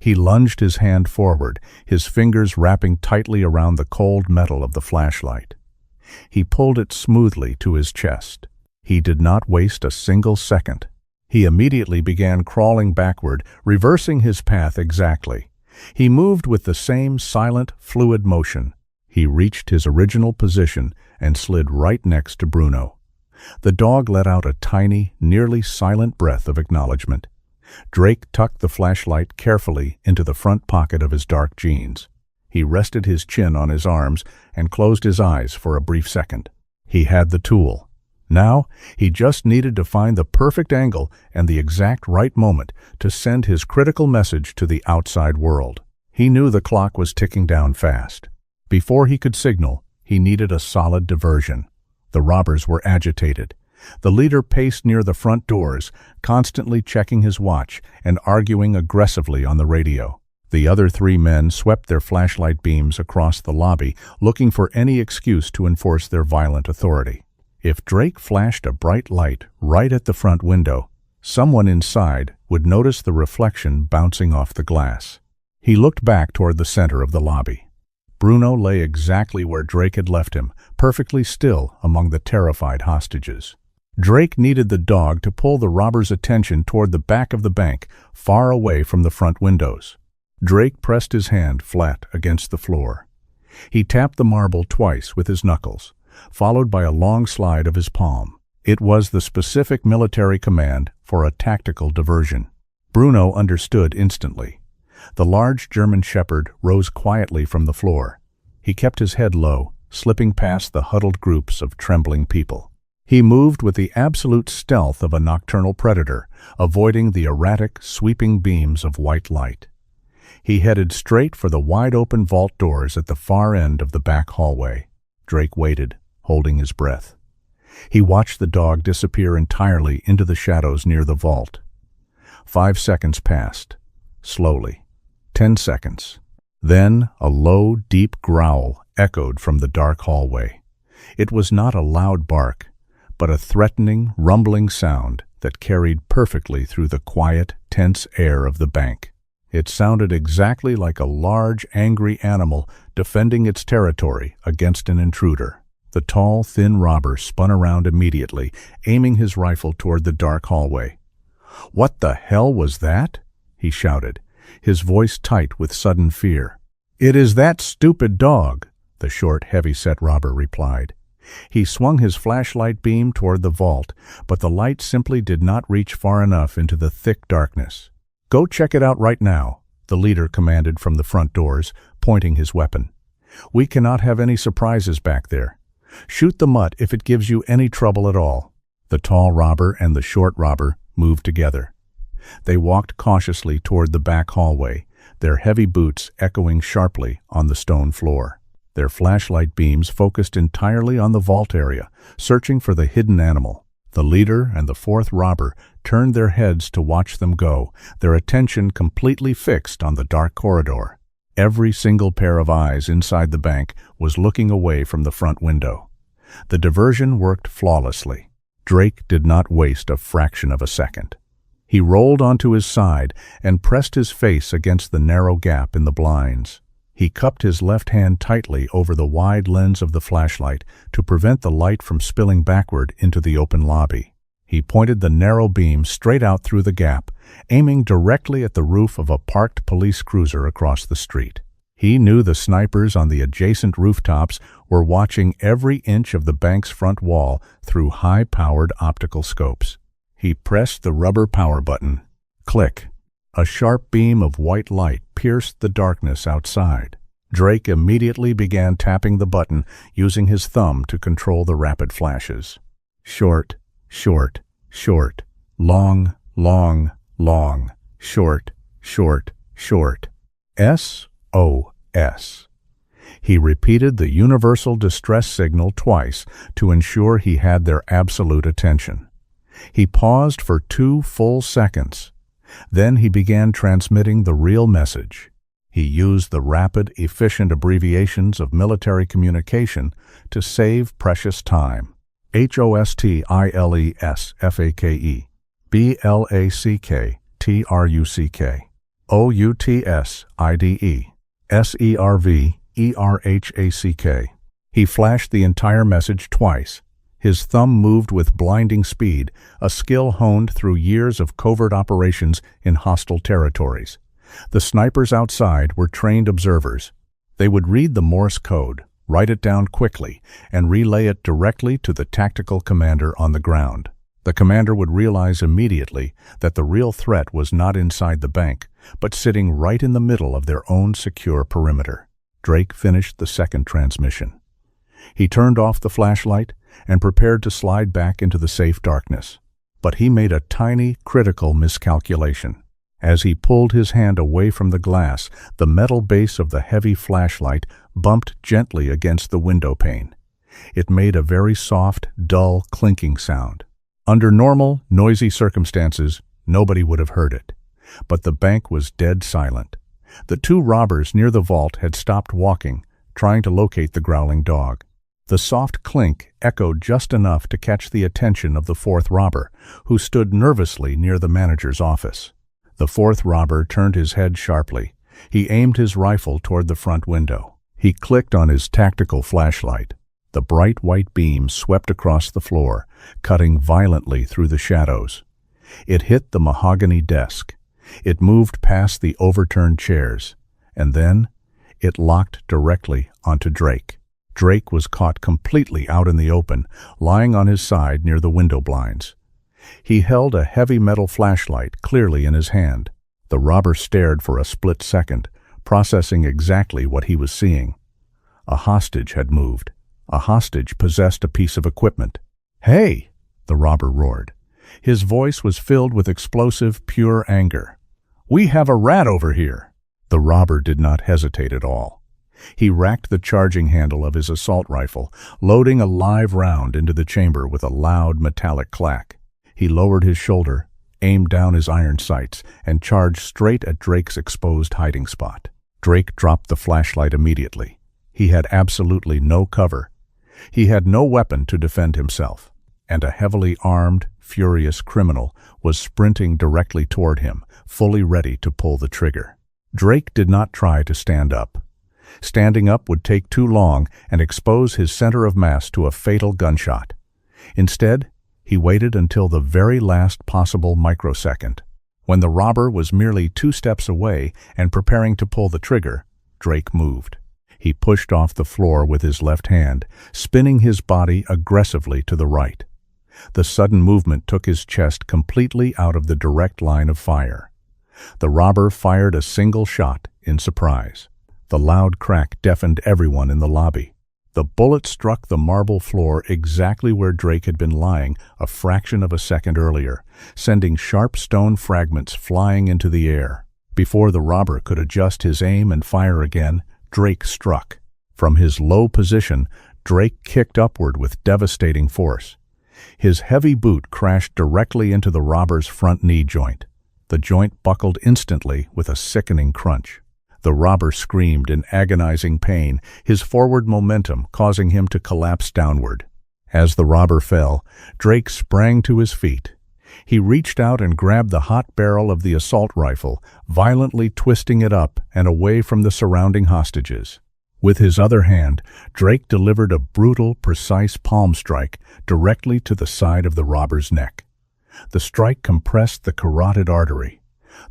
He lunged his hand forward, his fingers wrapping tightly around the cold metal of the flashlight. He pulled it smoothly to his chest. He did not waste a single second. He immediately began crawling backward, reversing his path exactly. He moved with the same silent, fluid motion. He reached his original position and slid right next to Bruno. The dog let out a tiny, nearly silent breath of acknowledgement. Drake tucked the flashlight carefully into the front pocket of his dark jeans. He rested his chin on his arms and closed his eyes for a brief second. He had the tool. Now, he just needed to find the perfect angle and the exact right moment to send his critical message to the outside world. He knew the clock was ticking down fast. Before he could signal, he needed a solid diversion. The robbers were agitated. The leader paced near the front doors, constantly checking his watch and arguing aggressively on the radio. The other 3 men swept their flashlight beams across the lobby, looking for any excuse to enforce their violent authority. If Drake flashed a bright light right at the front window, someone inside would notice the reflection bouncing off the glass. He looked back toward the center of the lobby. Bruno lay exactly where Drake had left him, perfectly still among the terrified hostages. Drake needed the dog to pull the robber's attention toward the back of the bank, far away from the front windows. Drake pressed his hand flat against the floor. He tapped the marble twice with his knuckles, followed by a long slide of his palm. It was the specific military command for a tactical diversion. Bruno understood instantly. The large German shepherd rose quietly from the floor. He kept his head low, slipping past the huddled groups of trembling people. He moved with the absolute stealth of a nocturnal predator, avoiding the erratic, sweeping beams of white light. He headed straight for the wide-open vault doors at the far end of the back hallway. Drake waited, holding his breath. He watched the dog disappear entirely into the shadows near the vault. 5 seconds passed, slowly. 10 seconds. Then a low, deep growl echoed from the dark hallway. It was not a loud bark, but a threatening, rumbling sound that carried perfectly through the quiet, tense air of the bank. It sounded exactly like a large, angry animal defending its territory against an intruder. The tall, thin robber spun around immediately, aiming his rifle toward the dark hallway. "What the hell was that?" he shouted, his voice tight with sudden fear. "It is that stupid dog," the short, heavy-set robber replied. He swung his flashlight beam toward the vault, but the light simply did not reach far enough into the thick darkness. "Go check it out right now," the leader commanded from the front doors, pointing his weapon. "We cannot have any surprises back there. Shoot the mutt if it gives you any trouble at all." The tall robber and the short robber moved together. They walked cautiously toward the back hallway, their heavy boots echoing sharply on the stone floor. Their flashlight beams focused entirely on the vault area, searching for the hidden animal. The leader and the fourth robber turned their heads to watch them go, their attention completely fixed on the dark corridor. Every single pair of eyes inside the bank was looking away from the front window. The diversion worked flawlessly. Drake did not waste a fraction of a second. He rolled onto his side and pressed his face against the narrow gap in the blinds. He cupped his left hand tightly over the wide lens of the flashlight to prevent the light from spilling backward into the open lobby. He pointed the narrow beam straight out through the gap, aiming directly at the roof of a parked police cruiser across the street. He knew the snipers on the adjacent rooftops were watching every inch of the bank's front wall through high-powered optical scopes. He pressed the rubber power button. Click. A sharp beam of white light pierced the darkness outside. Drake immediately began tapping the button, using his thumb to control the rapid flashes. Short, short, short. Long, long, long. Short, short, short. SOS. He repeated the universal distress signal twice to ensure he had their absolute attention. He paused for 2 full seconds. Then he began transmitting the real message. He used the rapid, efficient abbreviations of military communication to save precious time. HOSTILESFAKE, BLACK, TRUCK, OUTSIDE, SERVERHACK. He flashed the entire message twice. His thumb moved with blinding speed, a skill honed through years of covert operations in hostile territories. The snipers outside were trained observers. They would read the Morse code, write it down quickly, and relay it directly to the tactical commander on the ground. The commander would realize immediately that the real threat was not inside the bank, but sitting right in the middle of their own secure perimeter. Drake finished the second transmission. He turned off the flashlight and prepared to slide back into the safe darkness. But he made a tiny, critical miscalculation. As he pulled his hand away from the glass, the metal base of the heavy flashlight bumped gently against the window pane. It made a very soft, dull, clinking sound. Under normal, noisy circumstances, nobody would have heard it. But the bank was dead silent. The 2 robbers near the vault had stopped walking, trying to locate the growling dog. The soft clink echoed just enough to catch the attention of the 4th robber, who stood nervously near the manager's office. The 4th robber turned his head sharply. He aimed his rifle toward the front window. He clicked on his tactical flashlight. The bright white beam swept across the floor, cutting violently through the shadows. It hit the mahogany desk. It moved past the overturned chairs, and then it locked directly onto Drake. Drake was caught completely out in the open, lying on his side near the window blinds. He held a heavy metal flashlight clearly in his hand. The robber stared for a split second, processing exactly what he was seeing. A hostage had moved. A hostage possessed a piece of equipment. "Hey!" the robber roared. His voice was filled with explosive, pure anger. "We have a rat over here!" The robber did not hesitate at all. He racked the charging handle of his assault rifle, loading a live round into the chamber with a loud metallic clack. He lowered his shoulder, aimed down his iron sights, and charged straight at Drake's exposed hiding spot. Drake dropped the flashlight immediately. He had absolutely no cover. He had no weapon to defend himself, and a heavily armed, furious criminal was sprinting directly toward him, fully ready to pull the trigger. Drake did not try to stand up. Standing up would take too long and expose his center of mass to a fatal gunshot. Instead, he waited until the very last possible microsecond. When the robber was merely 2 steps away and preparing to pull the trigger, Drake moved. He pushed off the floor with his left hand, spinning his body aggressively to the right. The sudden movement took his chest completely out of the direct line of fire. The robber fired a single shot in surprise. The loud crack deafened everyone in the lobby. The bullet struck the marble floor exactly where Drake had been lying a fraction of a second earlier, sending sharp stone fragments flying into the air. Before the robber could adjust his aim and fire again, Drake struck. From his low position, Drake kicked upward with devastating force. His heavy boot crashed directly into the robber's front knee joint. The joint buckled instantly with a sickening crunch. The robber screamed in agonizing pain, his forward momentum causing him to collapse downward. As the robber fell, Drake sprang to his feet. He reached out and grabbed the hot barrel of the assault rifle, violently twisting it up and away from the surrounding hostages. With his other hand, Drake delivered a brutal, precise palm strike directly to the side of the robber's neck. The strike compressed the carotid artery.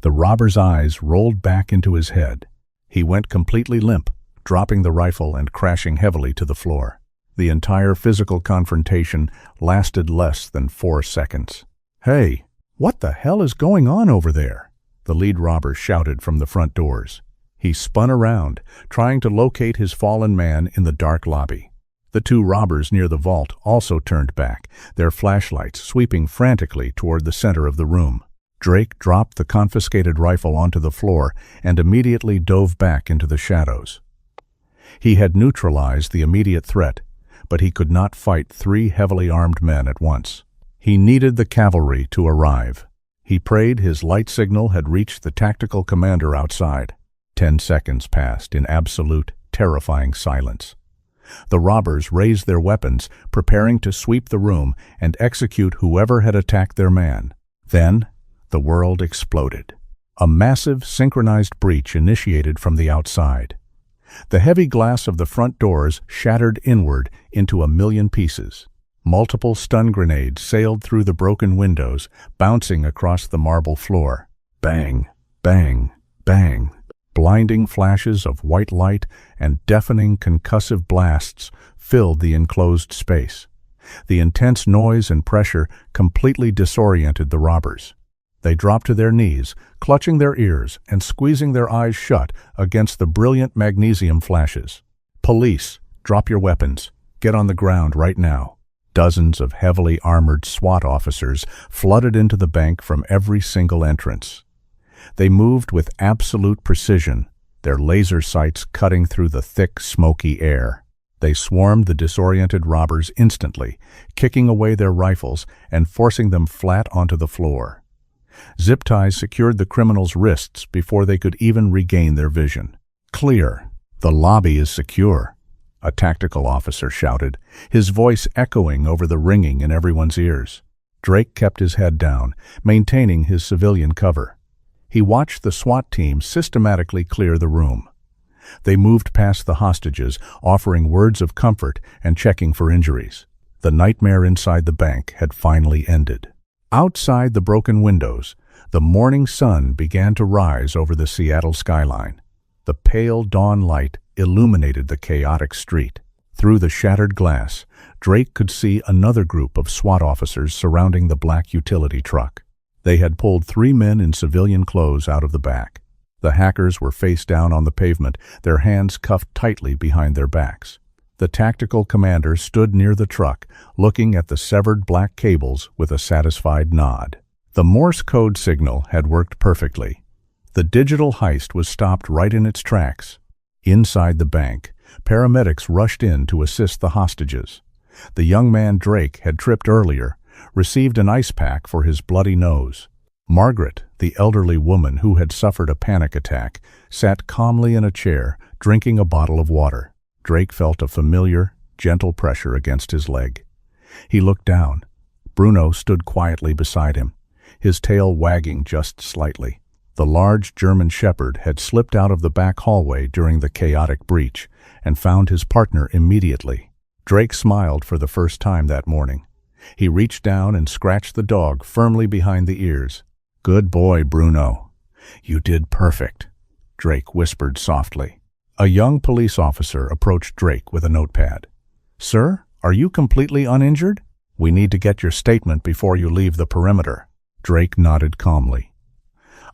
The robber's eyes rolled back into his head. He went completely limp, dropping the rifle and crashing heavily to the floor. The entire physical confrontation lasted less than 4 seconds. "Hey, what the hell is going on over there?" the lead robber shouted from the front doors. He spun around, trying to locate his fallen man in the dark lobby. The 2 robbers near the vault also turned back, their flashlights sweeping frantically toward the center of the room. Drake dropped the confiscated rifle onto the floor and immediately dove back into the shadows. He had neutralized the immediate threat, but he could not fight 3 heavily armed men at once. He needed the cavalry to arrive. He prayed his light signal had reached the tactical commander outside. 10 seconds passed in absolute, terrifying silence. The robbers raised their weapons, preparing to sweep the room and execute whoever had attacked their man. Then, the world exploded. A massive, synchronized breach initiated from the outside. The heavy glass of the front doors shattered inward into 1,000,000 pieces. Multiple stun grenades sailed through the broken windows, bouncing across the marble floor. Bang, bang, bang. Blinding flashes of white light and deafening concussive blasts filled the enclosed space. The intense noise and pressure completely disoriented the robbers. They dropped to their knees, clutching their ears and squeezing their eyes shut against the brilliant magnesium flashes. "Police, drop your weapons. Get on the ground right now." Dozens of heavily armored SWAT officers flooded into the bank from every single entrance. They moved with absolute precision, their laser sights cutting through the thick, smoky air. They swarmed the disoriented robbers instantly, kicking away their rifles and forcing them flat onto the floor. Zip ties secured the criminals' wrists before they could even regain their vision. "Clear. The lobby is secure," a tactical officer shouted, his voice echoing over the ringing in everyone's ears. Drake kept his head down, maintaining his civilian cover. He watched the SWAT team systematically clear the room. They moved past the hostages, offering words of comfort and checking for injuries. The nightmare inside the bank had finally ended. Outside the broken windows, the morning sun began to rise over the Seattle skyline. The pale dawn light illuminated the chaotic street. Through the shattered glass, Drake could see another group of SWAT officers surrounding the black utility truck. They had pulled 3 men in civilian clothes out of the back. The hackers were face down on the pavement, their hands cuffed tightly behind their backs. The tactical commander stood near the truck, looking at the severed black cables with a satisfied nod. The Morse code signal had worked perfectly. The digital heist was stopped right in its tracks. Inside the bank, paramedics rushed in to assist the hostages. The young man Drake had tripped earlier, received an ice pack for his bloody nose. Margaret, the elderly woman who had suffered a panic attack, sat calmly in a chair, drinking a bottle of water. Drake felt a familiar, gentle pressure against his leg. He looked down. Bruno stood quietly beside him, his tail wagging just slightly. The large German shepherd had slipped out of the back hallway during the chaotic breach and found his partner immediately. Drake smiled for the first time that morning. He reached down and scratched the dog firmly behind the ears. "Good boy, Bruno. You did perfect," Drake whispered softly. A young police officer approached Drake with a notepad. "Sir, are you completely uninjured? We need to get your statement before you leave the perimeter." Drake nodded calmly.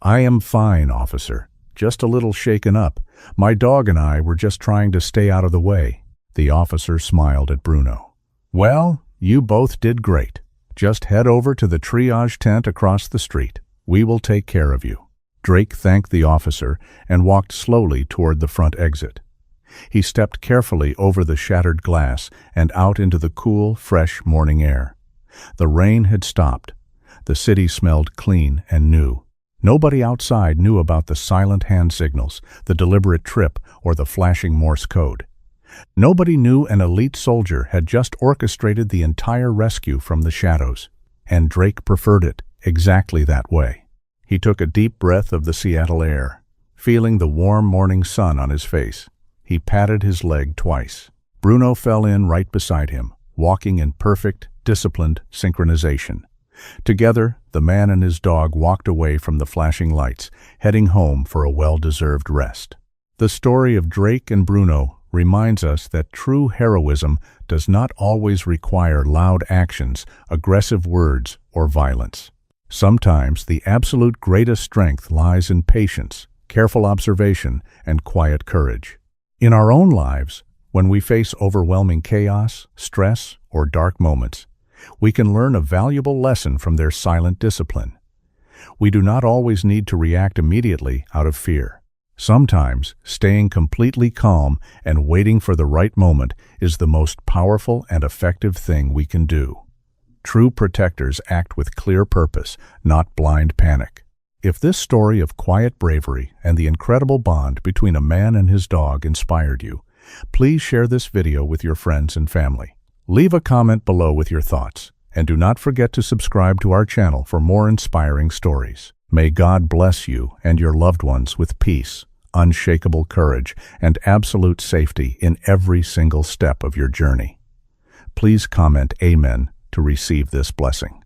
"I am fine, officer. Just a little shaken up. My dog and I were just trying to stay out of the way." The officer smiled at Bruno. "Well, you both did great. Just head over to the triage tent across the street. We will take care of you." Drake thanked the officer and walked slowly toward the front exit. He stepped carefully over the shattered glass and out into the cool, fresh morning air. The rain had stopped. The city smelled clean and new. Nobody outside knew about the silent hand signals, the deliberate trip, or the flashing Morse code. Nobody knew an elite soldier had just orchestrated the entire rescue from the shadows, and Drake preferred it exactly that way. He took a deep breath of the Seattle air, feeling the warm morning sun on his face. He patted his leg twice. Bruno fell in right beside him, walking in perfect, disciplined synchronization. Together, the man and his dog walked away from the flashing lights, heading home for a well-deserved rest. The story of Drake and Bruno reminds us that true heroism does not always require loud actions, aggressive words, or violence. Sometimes the absolute greatest strength lies in patience, careful observation, and quiet courage. In our own lives, when we face overwhelming chaos, stress, or dark moments, we can learn a valuable lesson from their silent discipline. We do not always need to react immediately out of fear. Sometimes, staying completely calm and waiting for the right moment is the most powerful and effective thing we can do. True protectors act with clear purpose, not blind panic. If this story of quiet bravery and the incredible bond between a man and his dog inspired you, please share this video with your friends and family. Leave a comment below with your thoughts, and do not forget to subscribe to our channel for more inspiring stories. May God bless you and your loved ones with peace, unshakable courage, and absolute safety in every single step of your journey. Please comment Amen to receive this blessing.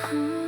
Hmm.